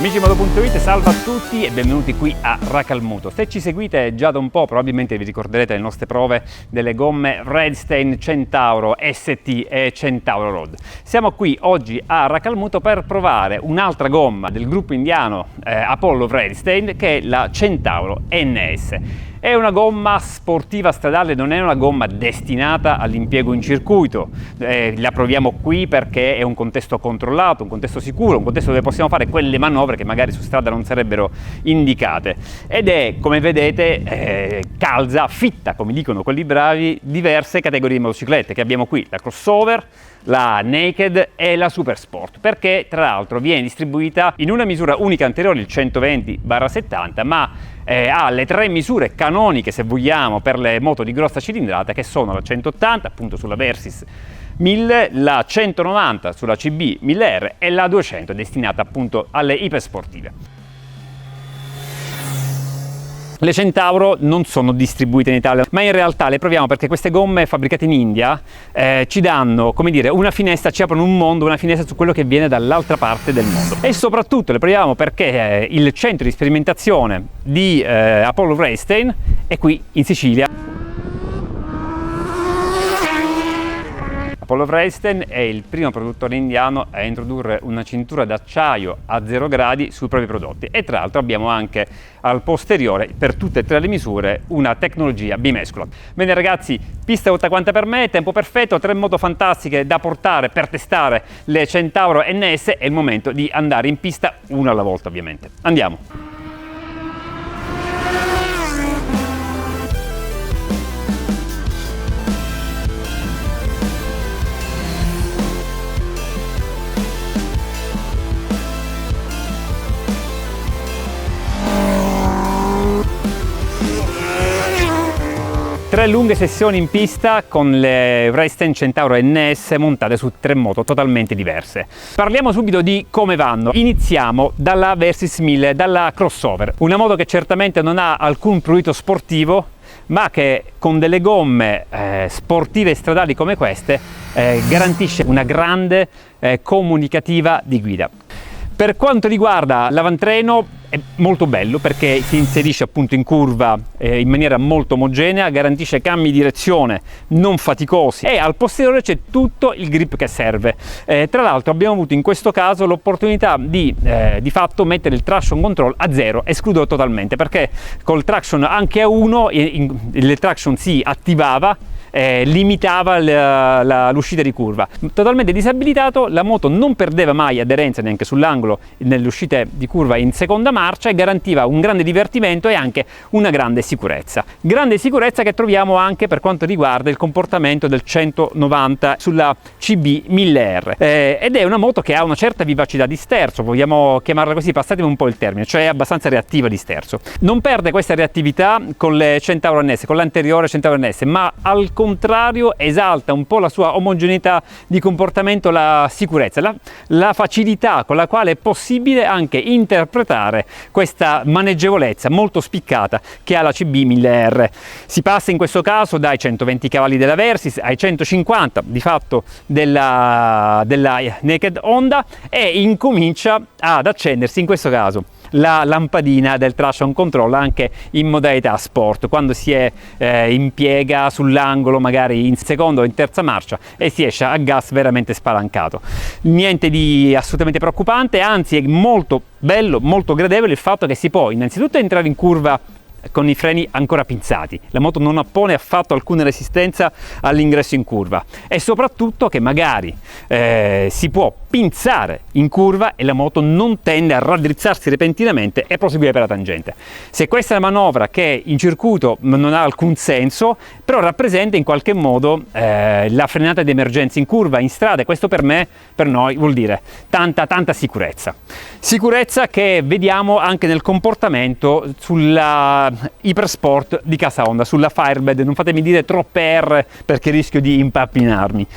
Amici Moto.it, salve a tutti e benvenuti qui a Racalmuto. Se ci seguite già da un po', probabilmente vi ricorderete le nostre prove delle gomme Vredstein Centauro ST e Centauro Road. Siamo qui oggi a Racalmuto per provare un'altra gomma del gruppo indiano Apollo Vredstein, che è la Centauro NS. È una gomma sportiva stradale, non è una gomma destinata all'impiego in circuito. La proviamo qui perché è un contesto controllato, un contesto sicuro, un contesto dove possiamo fare quelle manovre che magari su strada non sarebbero indicate. Ed è, come vedete, calza, fitta, come dicono quelli bravi, diverse categorie di motociclette che abbiamo qui: la crossover, la naked e la super sport, perché tra l'altro viene distribuita in una misura unica anteriore, il 120/70, ma ha le tre misure canoniche, se vogliamo, per le moto di grossa cilindrata, che sono la 180 appunto sulla Versys 1000, la 190 sulla CB 1000R e la 200 destinata appunto alle ipersportive. Le Centauro non sono distribuite in Italia, ma in realtà le proviamo perché queste gomme fabbricate in India ci danno, come dire, una finestra, ci aprono un mondo, una finestra su quello che viene dall'altra parte del mondo. E soprattutto le proviamo perché il centro di sperimentazione di Apollo Vredstein è qui in Sicilia. Apollo Vredstein è il primo produttore indiano a introdurre una cintura d'acciaio a 0 gradi sui propri prodotti, e tra l'altro abbiamo anche al posteriore, per tutte e tre le misure, una tecnologia bimescola. Bene ragazzi, pista tutta quanta per me, tempo perfetto, tre moto fantastiche da portare per testare le Centauro NS. È il momento di andare in pista, una alla volta ovviamente. Andiamo! Tre lunghe sessioni in pista con le Vredstein Centauro NS montate su tre moto totalmente diverse. Parliamo subito di come vanno. Iniziamo dalla Versys 1000, dalla crossover, una moto che certamente non ha alcun prurito sportivo, ma che con delle gomme sportive e stradali come queste garantisce una grande comunicativa di guida. Per quanto riguarda l'avantreno, è molto bello perché si inserisce appunto in curva in maniera molto omogenea, garantisce cambi di direzione non faticosi e al posteriore c'è tutto il grip che serve. Tra l'altro abbiamo avuto in questo caso l'opportunità di fatto mettere il traction control a 0, escludo totalmente, perché col traction anche a 1 il traction si attivava, limitava l'uscita di curva. Totalmente disabilitato, la moto non perdeva mai aderenza neanche sull'angolo nelle uscite di curva in seconda marcia e garantiva un grande divertimento e anche una grande sicurezza. Grande sicurezza che troviamo anche per quanto riguarda il comportamento del 190 sulla CB 1000R, ed è una moto che ha una certa vivacità di sterzo, vogliamo chiamarla così, passatemi un po' il termine, cioè è abbastanza reattiva di sterzo. Non perde questa reattività con le Centauro NS, con l'anteriore Centauro NS, ma al contrario esalta un po' la sua omogeneità di comportamento, la sicurezza, la facilità con la quale è possibile anche interpretare questa maneggevolezza molto spiccata che ha la CB 1000R. Si passa in questo caso dai 120 cavalli della Versys ai 150 di fatto della Naked Honda, e incomincia ad accendersi in questo caso la lampadina del traction control anche in modalità sport, quando si impiega sull'angolo magari in seconda o in terza marcia e si esce a gas veramente spalancato. Niente di assolutamente preoccupante, anzi è molto bello, molto gradevole il fatto che si può innanzitutto entrare in curva con i freni ancora pinzati, la moto non oppone affatto alcuna resistenza all'ingresso in curva, e soprattutto che magari si può pinzare in curva e la moto non tende a raddrizzarsi repentinamente e proseguire per la tangente. Se questa è una manovra che in circuito non ha alcun senso, però rappresenta in qualche modo la frenata di emergenza in curva, in strada, e questo per noi vuol dire tanta sicurezza che vediamo anche nel comportamento sulla Hypersport di casa Honda, sulla Firebird. Non fatemi dire troppe R perché rischio di impappinarmi.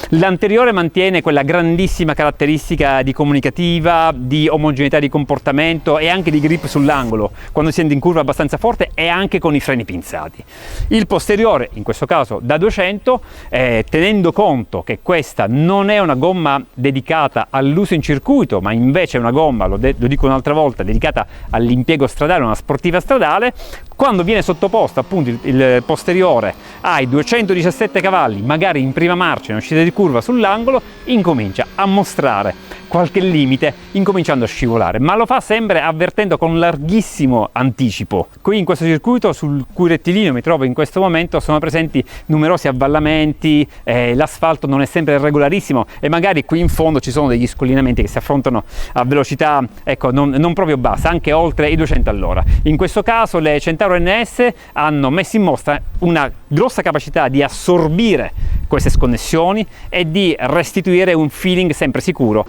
L'anteriore mantiene quella grandissima caratteristica di comunicativa, di omogeneità di comportamento e anche di grip sull'angolo quando si è in curva abbastanza forte e anche con i freni pinzati. Il posteriore, in questo caso da 200, tenendo conto che questa non è una gomma dedicata all'uso in circuito, ma invece è una gomma, lo dico un'altra volta, dedicata all'impiego stradale, una sportiva stradale, quando viene sottoposto appunto il posteriore ai 217 cavalli, magari in prima marcia, in uscita di curva sull'angolo, incomincia a mostrare qualche limite, incominciando a scivolare, ma lo fa sempre avvertendo con larghissimo anticipo. Qui in questo circuito, sul cui rettilineo mi trovo in questo momento, sono presenti numerosi avvallamenti, l'asfalto non è sempre regolarissimo e magari qui in fondo ci sono degli scollinamenti che si affrontano a velocità, ecco, non proprio bassa, anche oltre i 200 all'ora. In questo caso le Centauro NS hanno messo in mostra una grossa capacità di assorbire queste sconnessioni e di restituire un feeling sempre sicuro.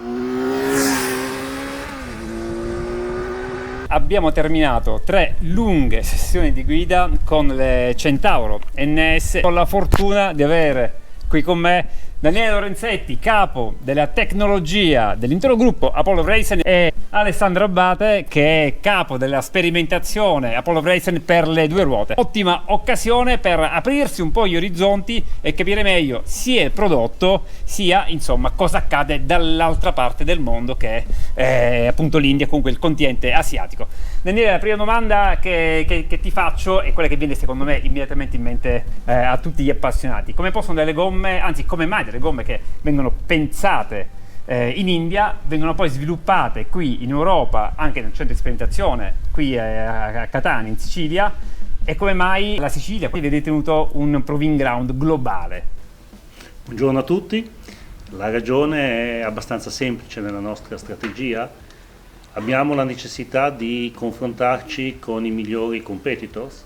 Abbiamo terminato 3 lunghe sessioni di guida con le Centauro NS. Ho la fortuna di avere qui con me Daniele Lorenzetti, capo della tecnologia dell'intero gruppo Apollo Racing, e Alessandro Abbate, che è capo della sperimentazione Apollo Racing per le 2 ruote. Ottima occasione per aprirsi un po' gli orizzonti e capire meglio sia il prodotto sia insomma cosa accade dall'altra parte del mondo, che è appunto l'India, comunque il continente asiatico. Daniele, la prima domanda che ti faccio è quella che viene secondo me immediatamente in mente a tutti gli appassionati: come possono delle gomme, anzi come mai delle gomme che vengono pensate in India vengono poi sviluppate qui in Europa, anche nel centro di sperimentazione qui a Catania in Sicilia, e come mai la Sicilia qui vede tenuto un proving ground globale? Buongiorno a tutti, la ragione è abbastanza semplice nella nostra strategia. Abbiamo la necessità di confrontarci con i migliori competitors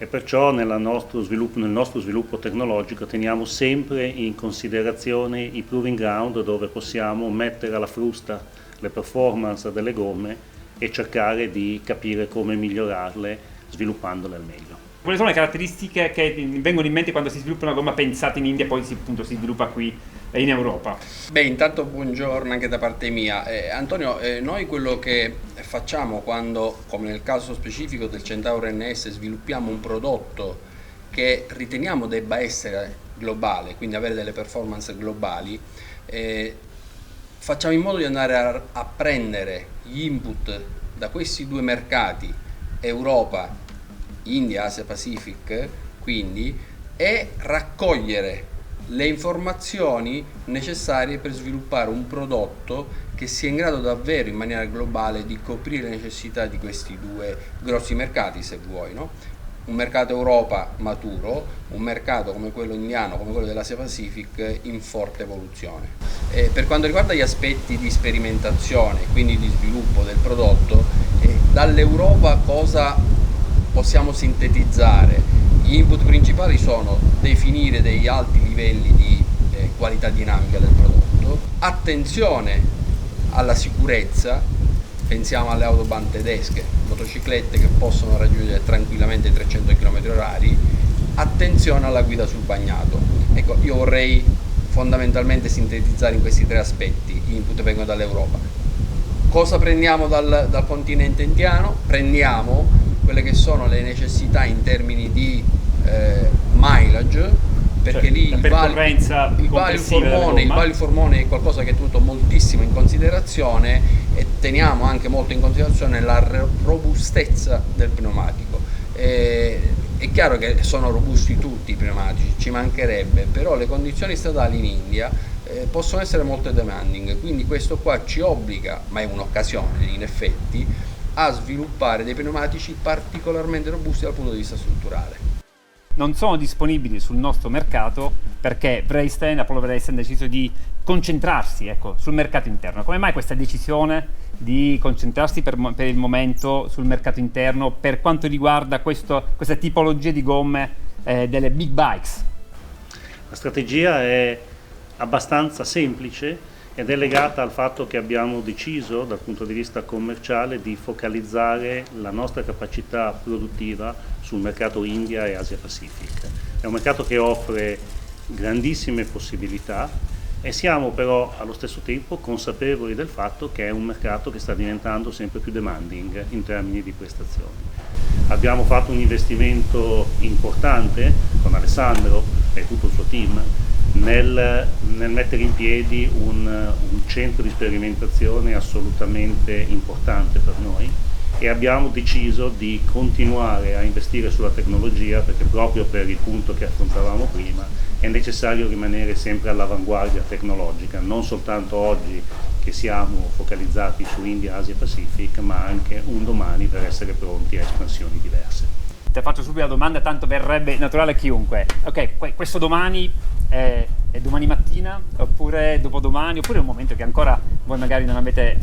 e perciò nel nostro sviluppo tecnologico teniamo sempre in considerazione i proving ground, dove possiamo mettere alla frusta le performance delle gomme e cercare di capire come migliorarle sviluppandole al meglio. Quali sono le caratteristiche che vengono in mente quando si sviluppa una gomma pensata in India e poi appunto si sviluppa qui in Europa? Beh, intanto buongiorno anche da parte mia. Antonio, noi quello che facciamo quando, come nel caso specifico del Centauro NS, sviluppiamo un prodotto che riteniamo debba essere globale, quindi avere delle performance globali, facciamo in modo di andare a prendere gli input da questi 2 mercati, Europa, India, Asia Pacific, quindi, e raccogliere le informazioni necessarie per sviluppare un prodotto che sia in grado davvero in maniera globale di coprire le necessità di questi 2 grossi mercati, se vuoi, no? Un mercato Europa maturo, un mercato come quello indiano, come quello dell'Asia Pacific in forte evoluzione. Per quanto riguarda gli aspetti di sperimentazione, quindi di sviluppo del prodotto, dall'Europa cosa possiamo sintetizzare? Gli input principali sono definire degli alti livelli di qualità dinamica del prodotto, attenzione alla sicurezza, pensiamo alle autobahn tedesche, motociclette che possono raggiungere tranquillamente i 300 km/h, attenzione alla guida sul bagnato. Ecco, io vorrei fondamentalmente sintetizzare in questi 3 aspetti. Gli input vengono dall'Europa. Cosa prendiamo dal continente indiano? Prendiamo quelle che sono le necessità in termini di mileage, perché cioè, lì il value for money è qualcosa che è tenuto moltissimo in considerazione, e teniamo anche molto in considerazione la robustezza del pneumatico. È chiaro che sono robusti tutti i pneumatici, ci mancherebbe, però le condizioni stradali in India possono essere molto demanding, quindi questo qua ci obbliga, ma è un'occasione in effetti, a sviluppare dei pneumatici particolarmente robusti dal punto di vista strutturale. Non sono disponibili sul nostro mercato perché Apollo Racing ha deciso di concentrarsi, ecco, sul mercato interno. Come mai questa decisione di concentrarsi per il momento sul mercato interno per quanto riguarda questa tipologia di gomme delle big bikes? La strategia è abbastanza semplice ed è legata al fatto che abbiamo deciso dal punto di vista commerciale di focalizzare la nostra capacità produttiva sul mercato India e Asia Pacific. È un mercato che offre grandissime possibilità e siamo però allo stesso tempo consapevoli del fatto che è un mercato che sta diventando sempre più demanding in termini di prestazioni. Abbiamo fatto un investimento importante con Alessandro e tutto il suo team nel mettere in piedi un centro di sperimentazione assolutamente importante per noi e abbiamo deciso di continuare a investire sulla tecnologia perché proprio per il punto che affrontavamo prima è necessario rimanere sempre all'avanguardia tecnologica, non soltanto oggi che siamo focalizzati su India, Asia e Pacific, ma anche un domani per essere pronti a espansioni diverse. Ti faccio subito la domanda, tanto verrebbe naturale a chiunque. Ok, questo domani è domani mattina, oppure dopodomani, oppure è un momento che ancora voi magari non avete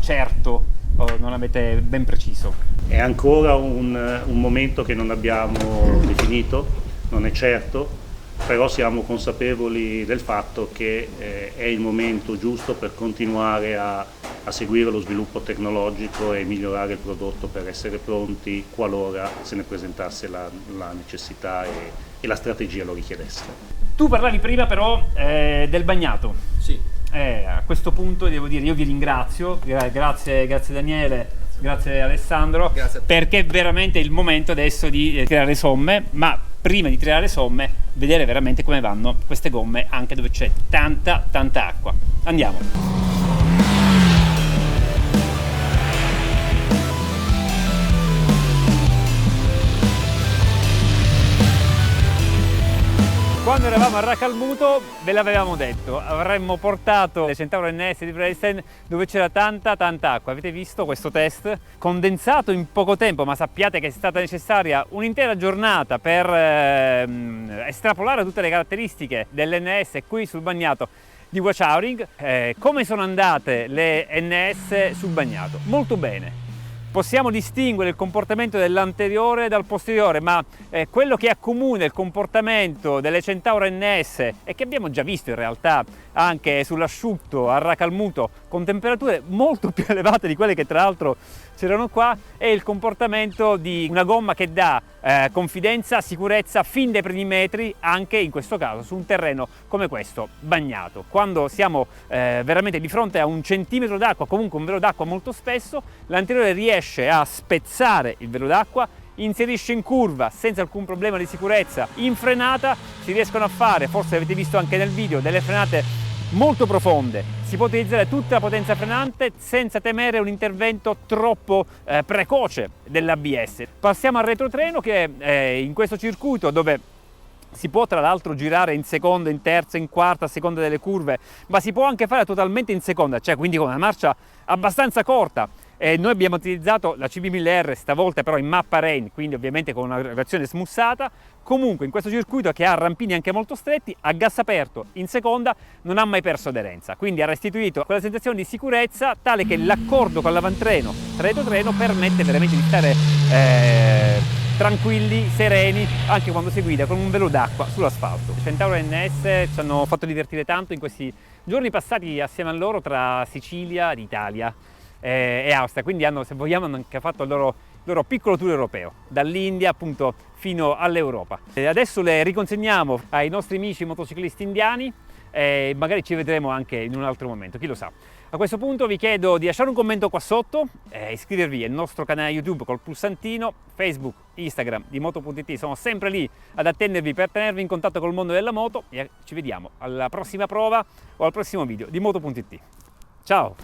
certo o non avete ben preciso? È ancora un momento che non abbiamo definito, non è certo, però siamo consapevoli del fatto che è il momento giusto per continuare a seguire lo sviluppo tecnologico e migliorare il prodotto per essere pronti qualora se ne presentasse la necessità e la strategia lo richiedesse. Tu parlavi prima però del bagnato. Sì. A questo punto devo dire, io vi ringrazio, grazie Daniele, grazie Alessandro, Grazie a te. perché è veramente il momento adesso di tirare somme, ma prima di tirare somme vedere veramente come vanno queste gomme anche dove c'è tanta acqua. Andiamo. Quando eravamo a Racalmuto ve l'avevamo detto, avremmo portato le Centauro NS di Braysten dove c'era tanta acqua. Avete visto questo test? Condensato in poco tempo, ma sappiate che è stata necessaria un'intera giornata per estrapolare tutte le caratteristiche dell'NS qui sul bagnato di Wachauring. Come sono andate le NS sul bagnato? Molto bene. Possiamo distinguere il comportamento dell'anteriore dal posteriore, ma quello che accomuna il comportamento delle Centauro NS e che abbiamo già visto in realtà anche sull'asciutto a Racalmuto con temperature molto più elevate di quelle che tra l'altro c'erano qua, è il comportamento di una gomma che dà confidenza, sicurezza fin dai primi metri, anche in questo caso su un terreno come questo bagnato. Quando siamo veramente di fronte a un centimetro d'acqua, comunque un velo d'acqua molto spesso, l'anteriore riesce a spezzare il velo d'acqua, inserisce in curva senza alcun problema di sicurezza, in frenata si riescono a fare, forse avete visto anche nel video, delle frenate molto profonde. Si può utilizzare tutta la potenza frenante senza temere un intervento troppo precoce dell'ABS. Passiamo al retrotreno che in questo circuito dove si può tra l'altro girare in seconda, in terza, in quarta a seconda delle curve, ma si può anche fare totalmente in seconda, cioè quindi con una marcia abbastanza corta. Noi abbiamo utilizzato la CB1000R stavolta però in mappa rain, quindi ovviamente con una reazione smussata. Comunque in questo circuito che ha rampini anche molto stretti, a gas aperto in seconda non ha mai perso aderenza, quindi ha restituito quella sensazione di sicurezza tale che l'accordo con l'avantreno, retrotreno, permette veramente di stare tranquilli, sereni, anche quando si guida con un velo d'acqua sull'asfalto. Centauro NS ci hanno fatto divertire tanto in questi giorni passati assieme a loro tra Sicilia, l'Italia e Austria, quindi hanno, se vogliamo, anche fatto il loro piccolo tour europeo, dall'India appunto fino all'Europa. Adesso le riconsegniamo ai nostri amici motociclisti indiani e magari ci vedremo anche in un altro momento, chi lo sa. A questo punto vi chiedo di lasciare un commento qua sotto, iscrivervi al nostro canale YouTube col pulsantino, Facebook, Instagram di Moto.it sono sempre lì ad attendervi per tenervi in contatto col mondo della moto e ci vediamo alla prossima prova o al prossimo video di Moto.it. Ciao!